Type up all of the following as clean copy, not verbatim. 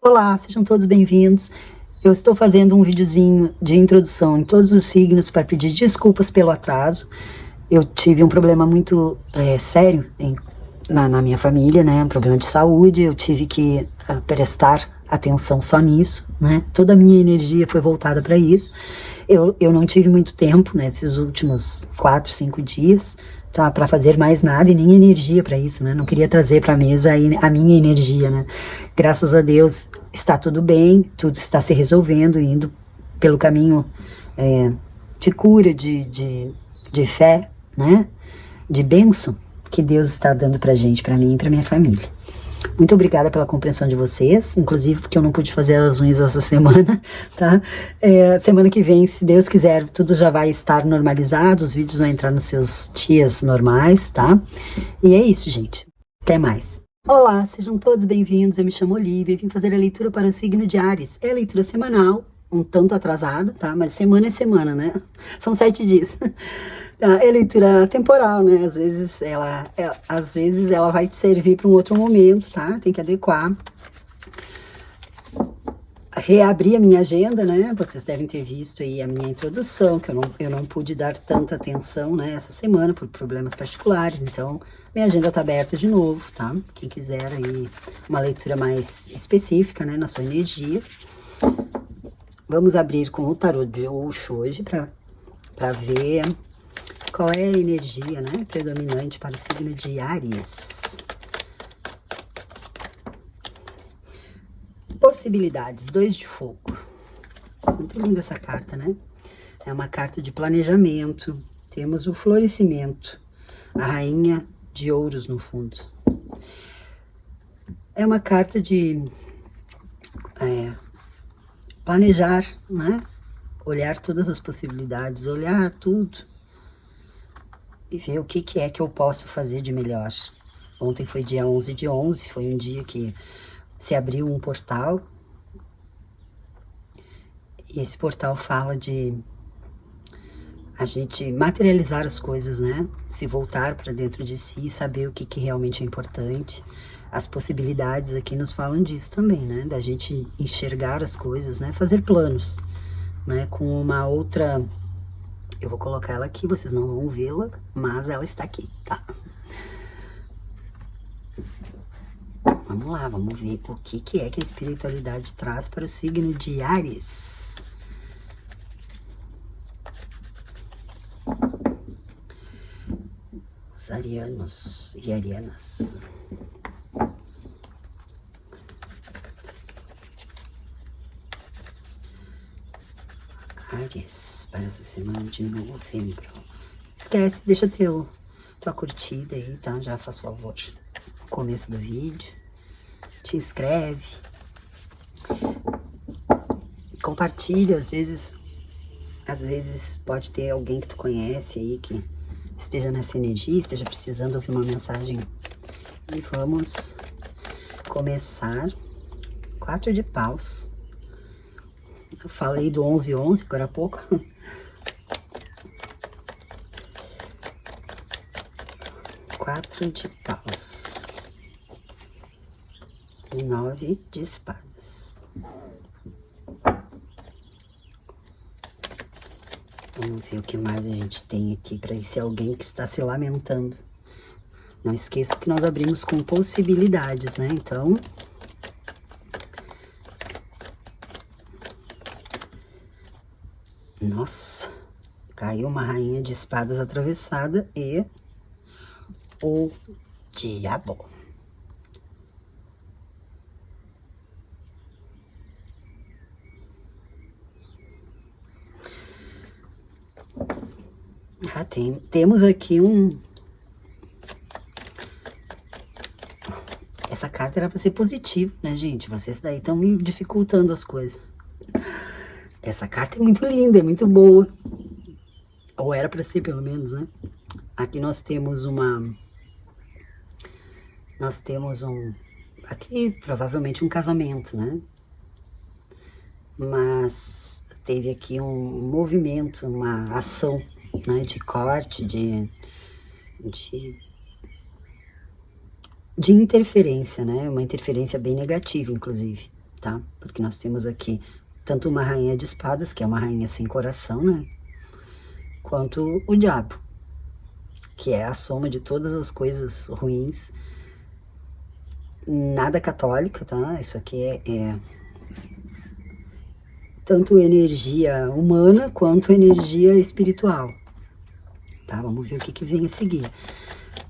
Olá, sejam todos bem-vindos. Eu estou fazendo um videozinho de introdução em todos os signos para pedir desculpas pelo atraso. Eu tive um problema muito sério na minha família, né? Um problema de saúde. Eu tive que prestar atenção só nisso, né? Toda a minha energia foi voltada para isso. Eu não tive muito tempo, né? Esses últimos 4, 5 dias, tá? Para fazer mais nada e nem energia para isso, né? Não queria trazer para a mesa a minha energia, né? Graças a Deus está tudo bem, tudo está se resolvendo, indo pelo caminho de cura, de fé, né? De bênção que Deus está dando pra gente, pra mim e pra minha família. Muito obrigada pela compreensão de vocês, inclusive porque eu não pude fazer as unhas essa semana, tá? Semana que vem, se Deus quiser, tudo já vai estar normalizado, os vídeos vão entrar nos seus dias normais, tá? E é isso, gente. Até mais. Olá, sejam todos bem-vindos, eu me chamo Olivia e vim fazer a leitura para o signo de Áries. É a leitura semanal, um tanto atrasada, tá? Mas semana é semana, né? São 7 dias. É leitura temporal, né? Às vezes ela vai te servir para um outro momento, tá? Tem que adequar. Reabri a minha agenda, né? Vocês devem ter visto aí a minha introdução, que eu não pude dar tanta atenção, né, essa semana por problemas particulares, então minha agenda tá aberta de novo, tá? Quem quiser aí uma leitura mais específica, né, na sua energia. Vamos abrir com o tarô de Osho hoje para ver qual é a energia, né, predominante para o signo de Áries. Possibilidades, 2 de fogo. Muito linda essa carta, né? É uma carta de planejamento. Temos o florescimento, a rainha de ouros no fundo. É uma carta de planejar, né? Olhar todas as possibilidades, olhar tudo e ver o que é que eu posso fazer de melhor. Ontem foi dia 11/11, foi um dia que se abriu um portal. E esse portal fala de a gente materializar as coisas, né? Se voltar para dentro de si, saber o que realmente é importante. As possibilidades aqui nos falam disso também, né? Da gente enxergar as coisas, né? Fazer planos, né? Com uma outra... Eu vou colocar ela aqui, vocês não vão vê-la, mas ela está aqui, tá? Vamos lá, vamos ver o que é que a espiritualidade traz para o signo de Áries. Os arianos e arianas. Áries, para essa semana de novembro. Esquece, deixa tua curtida aí, tá? Já faz favor. No começo do vídeo. Te inscreve. Compartilha, às vezes pode ter alguém que tu conhece aí que esteja nessa energia, esteja precisando ouvir uma mensagem. E vamos começar. 4 de paus. Eu falei do 11/11 agora há pouco. 4 de paus. E 9 de espadas. Vamos ver o que mais a gente tem aqui para esse alguém que está se lamentando. Não esqueça que nós abrimos com possibilidades, né? Então... Nossa, caiu uma rainha de espadas atravessada e o diabo. Temos aqui essa carta era para ser positiva, né, gente? Vocês daí estão me dificultando as coisas. Essa carta é muito linda, é muito boa. Ou era para ser, pelo menos, né? Aqui nós temos aqui provavelmente um casamento, né? Mas teve aqui um movimento, uma ação, né? De corte, de interferência, né? Uma interferência bem negativa, inclusive, tá? Porque nós temos aqui tanto uma rainha de espadas, que é uma rainha sem coração, né? Quanto o diabo, que é a soma de todas as coisas ruins, nada católica, tá? Isso aqui é tanto energia humana quanto energia espiritual, tá? Vamos ver o que vem a seguir.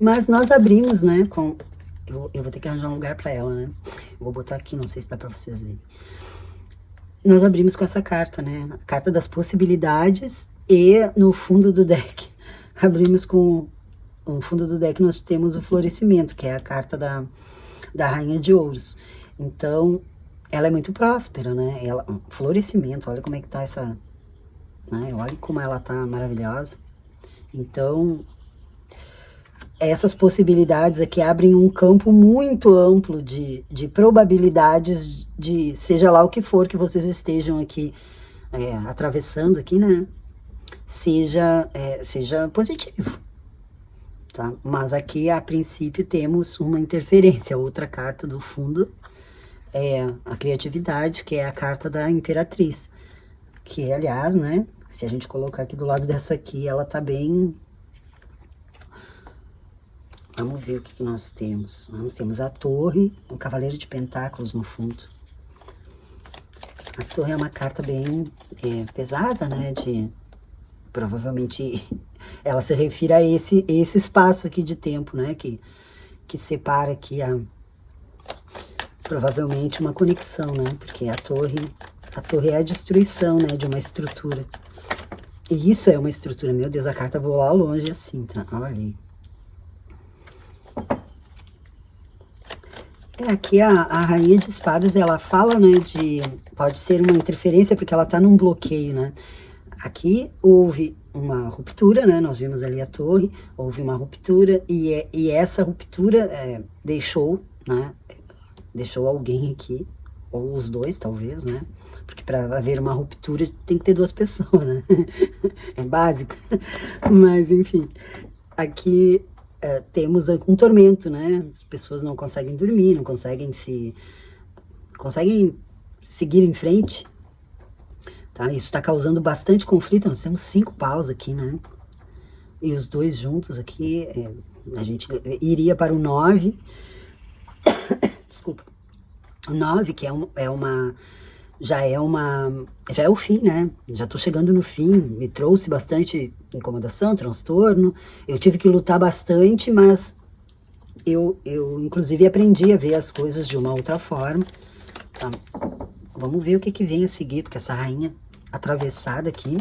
Mas nós abrimos, né, com... Eu vou ter que arranjar um lugar para ela, né? Eu vou botar aqui, não sei se dá para vocês verem. Nós abrimos com essa carta, né? A carta das possibilidades, e no fundo do deck, abrimos com... No fundo do deck nós temos o florescimento, que é a carta da Rainha de Ouros. Então, ela é muito próspera, né? Ela, florescimento, olha como é que tá essa... Né? Olha como ela tá maravilhosa. Então, essas possibilidades aqui abrem um campo muito amplo de probabilidades de, seja lá o que for que vocês estejam aqui atravessando aqui, né? Seja positivo, tá? Mas aqui, a princípio, temos uma interferência. Outra carta do fundo é a criatividade, que é a carta da Imperatriz. Que, aliás, né? Se a gente colocar aqui do lado dessa aqui, ela tá bem... Vamos ver o que nós temos. Nós temos a torre, um cavaleiro de pentáculos no fundo. A torre é uma carta bem pesada, né? Provavelmente ela se refere a esse espaço aqui de tempo, né? Que separa aqui provavelmente uma conexão, né? Porque a torre é a destruição, né? De uma estrutura. E isso é uma estrutura. Meu Deus, a carta voou lá longe assim, tá? Olha aí. Aqui a Rainha de Espadas, ela fala, né, pode ser uma interferência porque ela tá num bloqueio, né? Aqui houve uma ruptura, né? Nós vimos ali a torre, houve uma ruptura e essa ruptura deixou, né? Deixou alguém aqui, ou os dois talvez, né? Porque para haver uma ruptura tem que ter duas pessoas, né? É básico. Mas enfim, aqui... temos um tormento, né? As pessoas não conseguem dormir, não conseguem conseguem seguir em frente, tá? Isso está causando bastante conflito. Nós temos 5 paus aqui, né? E os dois juntos aqui, a gente iria para o 9. Desculpa. O 9, que já é o fim, né? Já tô chegando no fim, me trouxe bastante incomodação, transtorno, eu tive que lutar bastante, mas eu inclusive aprendi a ver as coisas de uma outra forma, tá? Vamos ver o que vem a seguir, porque essa rainha atravessada aqui,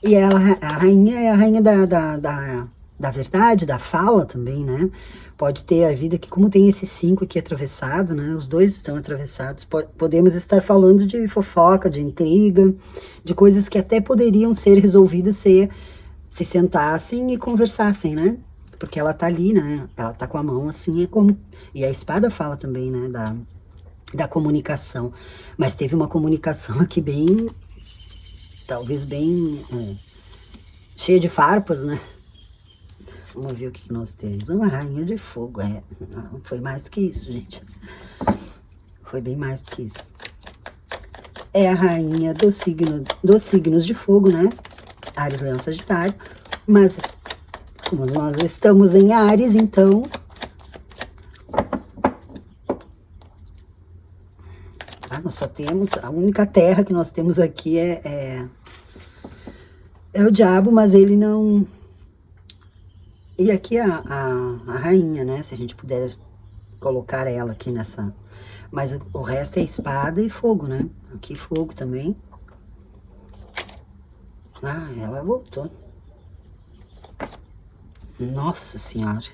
e a rainha é a rainha da verdade, da fala também, né? Pode ter a vida que, como tem esse 5 aqui atravessado, né? Os dois estão atravessados. Podemos estar falando de fofoca, de intriga, de coisas que até poderiam ser resolvidas se sentassem e conversassem, né? Porque ela tá ali, né? Ela tá com a mão assim, e a espada fala também, né? Da comunicação. Mas teve uma comunicação aqui bem, talvez bem cheia de farpas, né? Vamos ver o que nós temos. Uma rainha de fogo. Não, foi mais do que isso, gente. Foi bem mais do que isso. É a rainha dos signos de fogo, né? Áries, Leão, Sagitário. Mas, como nós estamos em Áries, então... nós só temos... A única terra que nós temos aqui é o diabo, mas ele não... E aqui a rainha, né? Se a gente puder colocar ela aqui nessa... Mas o resto é espada e fogo, né? Aqui fogo também. Ela voltou. Nossa Senhora.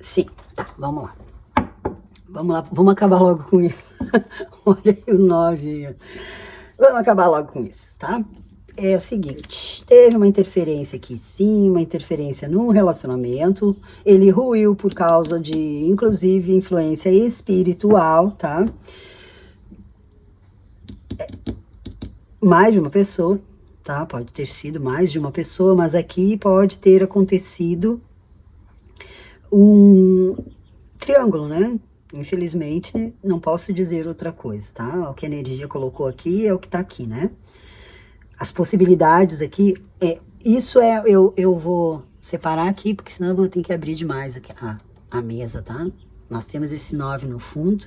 Sim, tá, vamos lá. Vamos lá, vamos acabar logo com isso. Olha aí o 9 aí. Vamos acabar logo com isso, tá? É o seguinte, teve uma interferência aqui sim, uma interferência no relacionamento, ele ruiu por causa de, inclusive, influência espiritual, tá? Mais de uma pessoa, tá? Pode ter sido mais de uma pessoa, mas aqui pode ter acontecido um triângulo, né? Infelizmente, não posso dizer outra coisa, tá? O que a energia colocou aqui é o que tá aqui, né? As possibilidades aqui, eu vou separar aqui, porque senão eu vou ter que abrir demais aqui a mesa, tá? Nós temos esse 9 no fundo,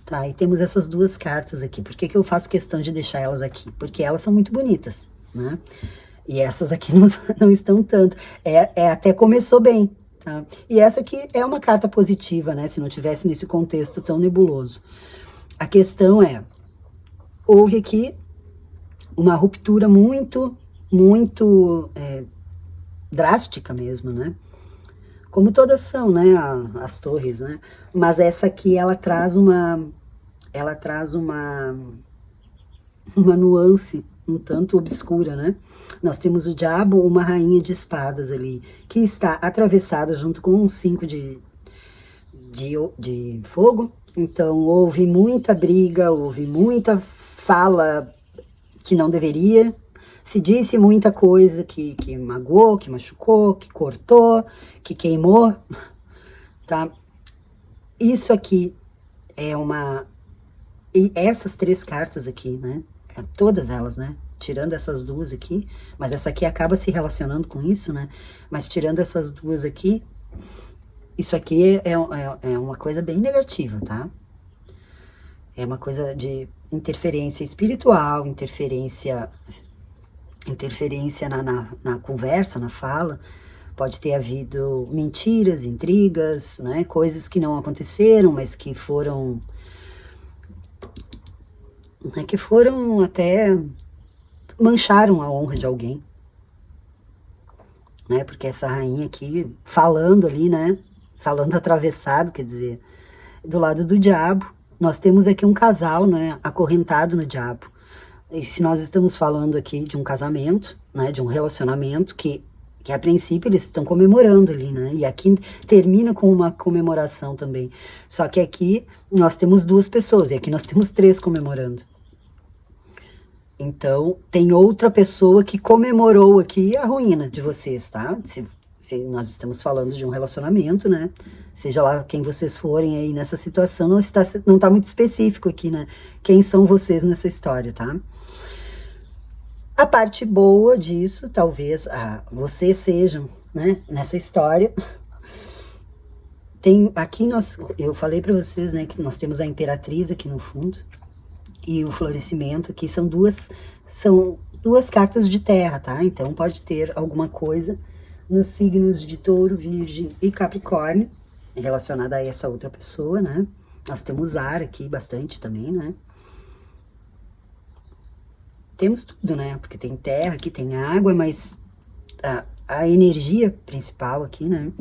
tá? E temos essas duas cartas aqui. Por que que eu faço questão de deixar elas aqui? Porque elas são muito bonitas, né? E essas aqui não estão tanto. Até começou bem, tá? E essa aqui é uma carta positiva, né? Se não tivesse nesse contexto tão nebuloso. A questão houve aqui uma ruptura muito drástica mesmo, né? Como todas são, né? As torres, né? Mas essa aqui, ela traz uma nuance um tanto obscura, né? Nós temos o diabo, uma rainha de espadas ali, que está atravessada junto com um 5 de fogo. Então, houve muita briga, houve muita fala que não deveria, se disse muita coisa que magoou, que machucou, que cortou, que queimou, tá? Isso aqui é e essas 3 cartas aqui, né? Todas elas, né? Tirando essas 2 aqui, mas essa aqui acaba se relacionando com isso, né? Mas tirando essas 2 aqui, isso aqui é uma coisa bem negativa, tá? É uma coisa de interferência espiritual, interferência na conversa, na fala. Pode ter havido mentiras, intrigas, né? Coisas que não aconteceram, mas que foram até mancharam a honra de alguém, né? Porque essa rainha aqui, falando ali, né? Falando atravessado, quer dizer, do lado do diabo, nós temos aqui um casal, né? Acorrentado no diabo. E se nós estamos falando aqui de um casamento, né? De um relacionamento que a princípio eles estão comemorando ali, né? E aqui termina com uma comemoração também. Só que aqui nós temos 2 pessoas e aqui nós temos 3 comemorando. Então, tem outra pessoa que comemorou aqui a ruína de vocês, tá? Se nós estamos falando de um relacionamento, né? Seja lá quem vocês forem aí nessa situação, não tá muito específico aqui, né? Quem são vocês nessa história, tá? A parte boa disso, talvez vocês sejam, né? Nessa história. Aqui eu falei para vocês, né? Que nós temos a Imperatriz aqui no fundo. E o florescimento aqui são duas cartas de terra, tá? Então pode ter alguma coisa nos signos de Touro, Virgem e Capricórnio relacionada a essa outra pessoa, né? Nós temos ar aqui bastante também, né? Temos tudo, né? Porque tem terra, aqui tem água, mas a energia principal aqui, né?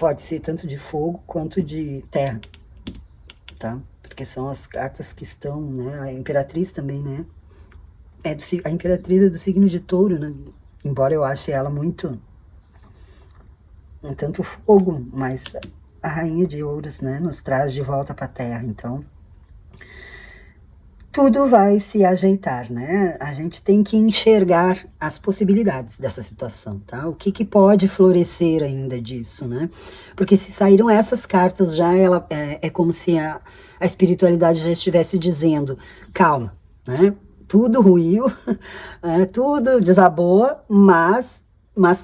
Pode ser tanto de fogo quanto de terra, tá? Porque são as cartas que estão, né? A Imperatriz também, né? A Imperatriz é do signo de Touro, né? Embora eu ache ela muito um tanto fogo, mas a Rainha de Ouros, né? Nos traz de volta para a Terra, então tudo vai se ajeitar, né? A gente tem que enxergar as possibilidades dessa situação, tá? O que pode florescer ainda disso, né? Porque se saíram essas cartas já, é como se a espiritualidade já estivesse dizendo, calma, né? Tudo ruiu, tudo desabou, mas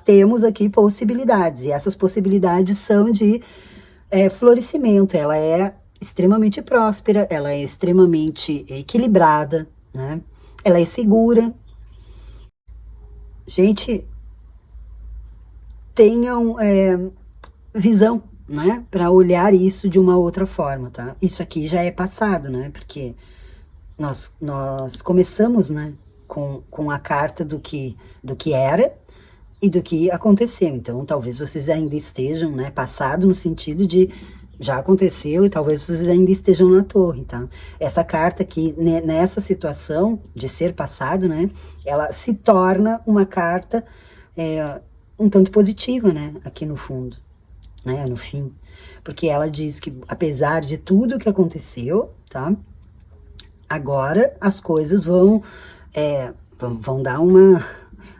temos aqui possibilidades, e essas possibilidades são de florescimento. Ela é extremamente próspera, ela é extremamente equilibrada, né? Ela é segura. Gente, tenham visão, né? Para olhar isso de uma outra forma, tá? Isso aqui já é passado, né? Porque nós começamos, né? Com a carta do que era e do que aconteceu. Então, talvez vocês ainda estejam, né? Passado no sentido de já aconteceu e talvez vocês ainda estejam na torre, tá? Essa carta aqui, nessa situação de ser passado, né? Ela se torna uma carta um tanto positiva, né? Aqui no fundo, né? No fim. Porque ela diz que, apesar de tudo que aconteceu, tá? Agora as coisas vão dar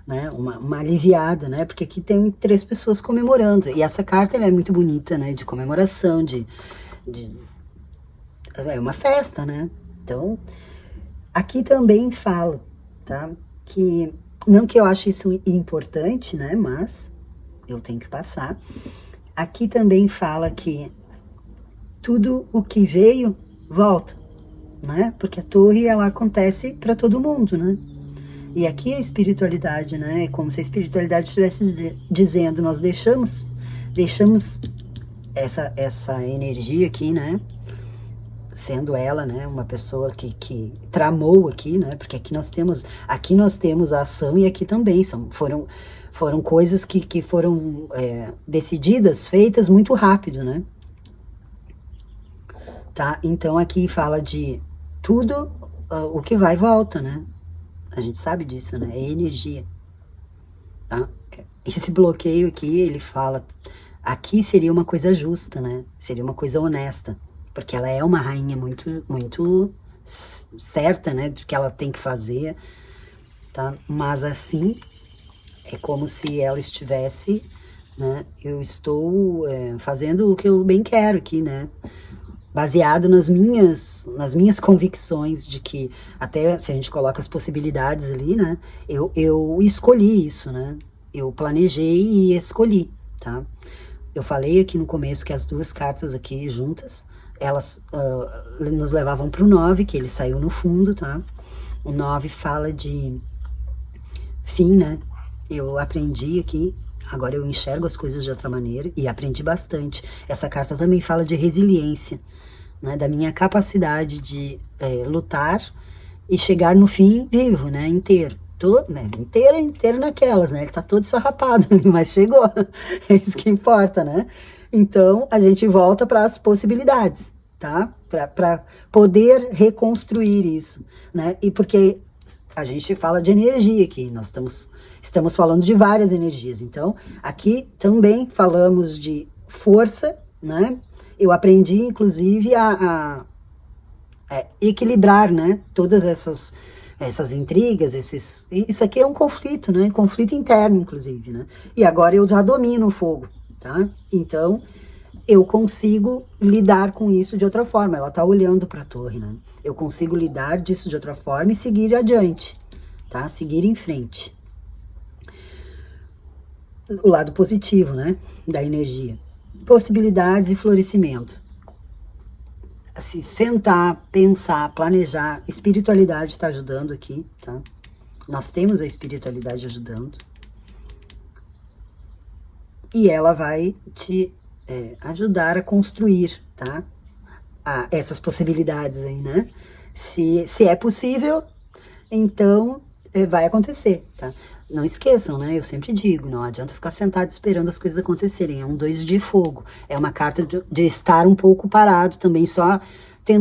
né, uma aliviada, né, porque aqui tem 3 pessoas comemorando, e essa carta ela é muito bonita, né, de comemoração, é uma festa, né, então, aqui também falo, tá, que, não que eu ache isso importante, né, mas eu tenho que passar, aqui também fala que tudo o que veio, volta, né, porque a torre, ela acontece para todo mundo, né, e aqui a espiritualidade, né, é como se a espiritualidade estivesse dizendo, nós deixamos essa energia aqui, né, sendo ela, né, uma pessoa que tramou aqui, né, porque aqui nós temos a ação e aqui também foram coisas que foram decididas, feitas muito rápido, né, tá, então aqui fala de tudo o que vai e volta, né, a gente sabe disso, né, é energia, tá, esse bloqueio aqui, ele fala, aqui seria uma coisa justa, né, seria uma coisa honesta, porque ela é uma rainha muito certa, né, do que ela tem que fazer, tá? Mas assim, é como se ela estivesse, né, eu estou fazendo o que eu bem quero aqui, né, baseado nas minhas convicções de que, até se a gente coloca as possibilidades ali, né, eu escolhi isso, né, eu planejei e escolhi, tá? Eu falei aqui no começo que as 2 cartas aqui juntas, elas nos levavam para o 9, que ele saiu no fundo, tá? O 9 fala de fim, né? Eu aprendi aqui, agora eu enxergo as coisas de outra maneira e aprendi bastante. Essa carta também fala de resiliência, né? Da minha capacidade de lutar e chegar no fim vivo, né? Inteiro. Né, inteiro naquelas, né? Ele tá todo sarrapado, mas chegou. É isso que importa, né? Então, a gente volta para as possibilidades, tá? Para poder reconstruir isso, né? E porque a gente fala de energia aqui, nós estamos falando de várias energias. Então, aqui também falamos de força, né? Eu aprendi, inclusive, a equilibrar, né? Todas essas intrigas, isso aqui é um conflito, né? Conflito interno, inclusive, né? E agora eu já domino o fogo, tá? Então, eu consigo lidar com isso de outra forma. Ela tá olhando para a torre, né? Eu consigo lidar disso de outra forma e seguir adiante, tá? Seguir em frente. O lado positivo, né? Da energia. Possibilidades e florescimento. Assim, sentar, pensar, planejar, espiritualidade está ajudando aqui, tá? Nós temos a espiritualidade ajudando. E ela vai te ajudar a construir, tá? Essas possibilidades aí, né? Se é possível, então vai acontecer, tá? Não esqueçam, né? Eu sempre digo, não adianta ficar sentado esperando as coisas acontecerem. É um 2 de fogo. É uma carta de estar um pouco parado também, só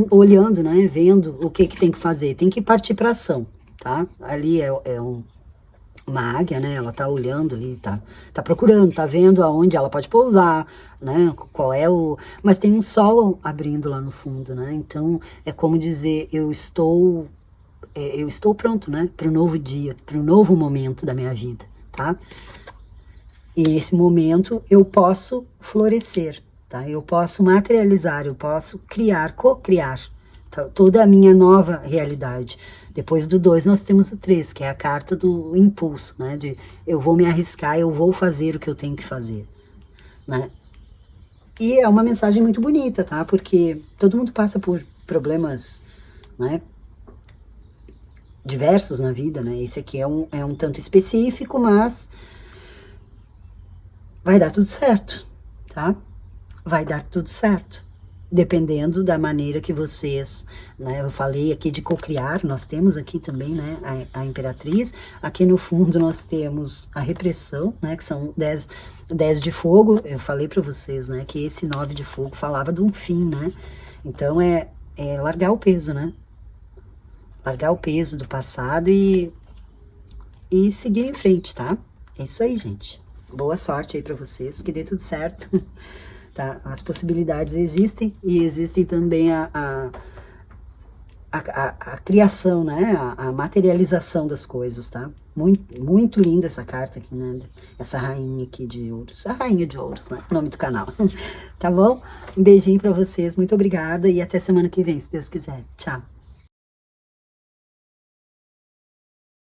olhando, né? Vendo o que tem que fazer. Tem que partir para ação, tá? Ali uma águia, né? Ela tá olhando ali, tá procurando, tá vendo aonde ela pode pousar, né? Qual é mas tem um sol abrindo lá no fundo, né? Então, é como dizer, eu estou pronto, né, para o novo dia, para o novo momento da minha vida, tá? E nesse momento eu posso florescer, tá? Eu posso materializar, eu posso criar, co-criar, tá? Toda a minha nova realidade. Depois do 2 nós temos o 3, que é a carta do impulso, né? De eu vou me arriscar, eu vou fazer o que eu tenho que fazer, né? E é uma mensagem muito bonita, tá? Porque todo mundo passa por problemas, né? Diversos na vida, né? Esse aqui é um tanto específico, mas vai dar tudo certo, tá? Vai dar tudo certo. Dependendo da maneira que vocês, né? Eu falei aqui de cocriar, nós temos aqui também, né? A Imperatriz. Aqui no fundo nós temos a repressão, né? Que são 10 de fogo. Eu falei para vocês, né? Que esse 9 de fogo falava de um fim, né? Então é largar o peso, né? Largar o peso do passado e seguir em frente, tá? É isso aí, gente. Boa sorte aí pra vocês, que dê tudo certo, tá? As possibilidades existem e existem também a criação, né? A materialização das coisas, tá? Muito, muito linda essa carta aqui, né? Essa rainha aqui de ouros. A rainha de ouros, né? O nome do canal. Tá bom? Um beijinho pra vocês. Muito obrigada e até semana que vem, se Deus quiser. Tchau.